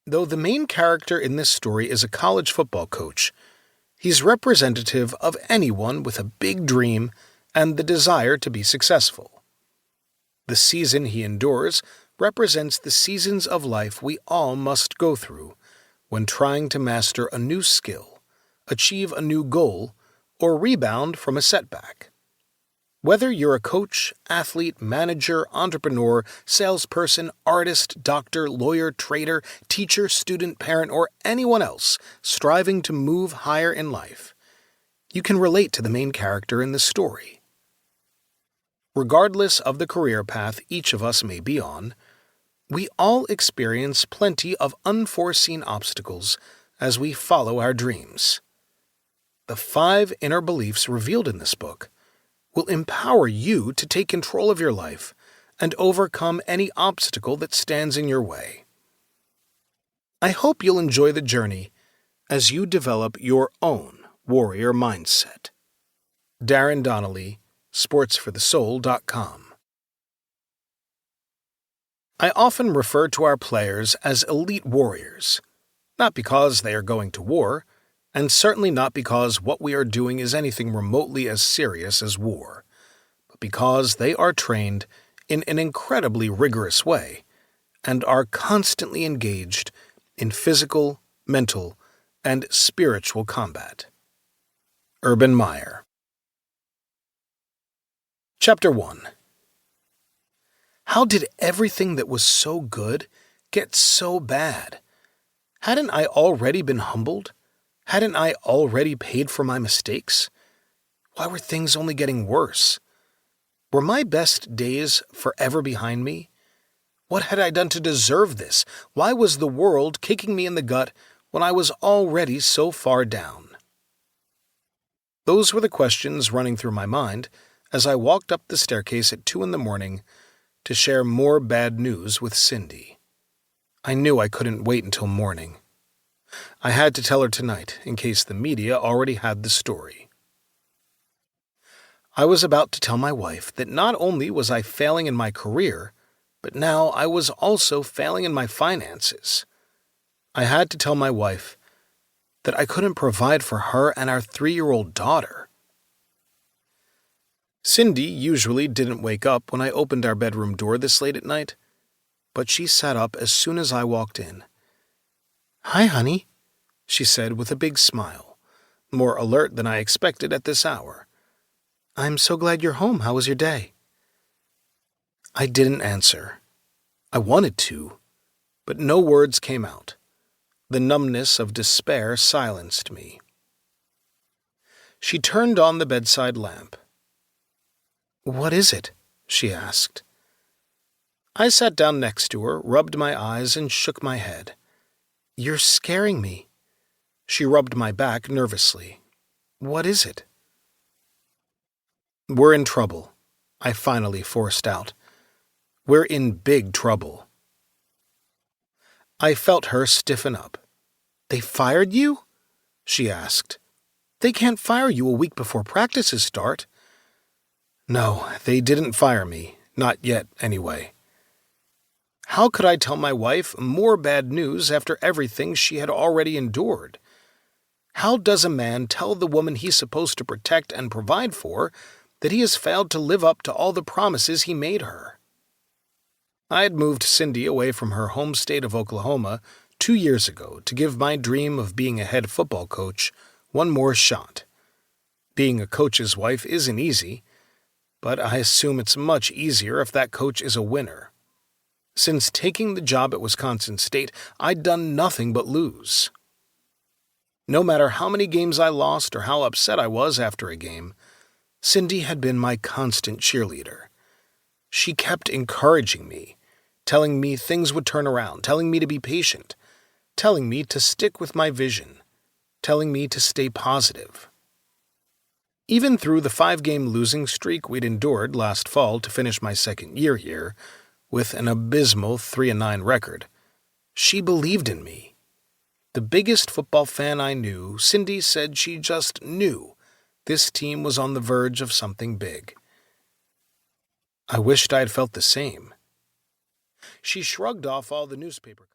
Though the main character in this story is a college football coach, he's representative of anyone with a big dream and the desire to be successful. The season he endures represents the seasons of life we all must go through when trying to master a new skill, achieve a new goal, or rebound from a setback. Whether you're a coach, athlete, manager, entrepreneur, salesperson, artist, doctor, lawyer, trader, teacher, student, parent, or anyone else striving to move higher in life, you can relate to the main character in the story. Regardless of the career path each of us may be on, we all experience plenty of unforeseen obstacles as we follow our dreams. The 5 inner beliefs revealed in this book will empower you to take control of your life and overcome any obstacle that stands in your way. I hope you'll enjoy the journey as you develop your own warrior mindset. Darrin Donnelly, sportsforthesoul.com. I often refer to our players as elite warriors, not because they are going to war, and certainly not because what we are doing is anything remotely as serious as war, but because they are trained in an incredibly rigorous way and are constantly engaged in physical, mental, and spiritual combat. Urban Meyer. Chapter 1. How did everything that was so good get so bad? Hadn't I already been humbled? Hadn't I already paid for my mistakes? Why were things only getting worse? Were my best days forever behind me? What had I done to deserve this? Why was the world kicking me in the gut when I was already so far down? Those were the questions running through my mind as I walked up the staircase at 2 a.m. to share more bad news with Cindy. I knew I couldn't wait until morning. I had to tell her tonight, in case the media already had the story. I was about to tell my wife that not only was I failing in my career, but now I was also failing in my finances. I had to tell my wife that I couldn't provide for her and our 3-year-old daughter. Cindy usually didn't wake up when I opened our bedroom door this late at night, but she sat up as soon as I walked in. "Hi, honey," she said with a big smile, more alert than I expected at this hour. "I'm so glad you're home. How was your day?" I didn't answer. I wanted to, but no words came out. The numbness of despair silenced me. She turned on the bedside lamp. "What is it?" she asked. I sat down next to her, rubbed my eyes, and shook my head. "You're scaring me." She rubbed my back nervously. "What is it?" "We're in trouble," I finally forced out. "We're in big trouble." I felt her stiffen up. "They fired you?" she asked. "They can't fire you a week before practices start." "No, they didn't fire me. Not yet, anyway." How could I tell my wife more bad news after everything she had already endured? How does a man tell the woman he's supposed to protect and provide for that he has failed to live up to all the promises he made her? I had moved Cindy away from her home state of Oklahoma 2 years ago to give my dream of being a head football coach one more shot. Being a coach's wife isn't easy, but I assume it's much easier if that coach is a winner. Since taking the job at Wisconsin State, I'd done nothing but lose. No matter how many games I lost or how upset I was after a game, Cindy had been my constant cheerleader. She kept encouraging me, telling me things would turn around, telling me to be patient, telling me to stick with my vision, telling me to stay positive. Even through the 5-game losing streak we'd endured last fall to finish my second year here, with an abysmal 3-9 record, she believed in me. The biggest football fan I knew, Cindy said she just knew this team was on the verge of something big. I wished I'd felt the same. She shrugged off all the newspaper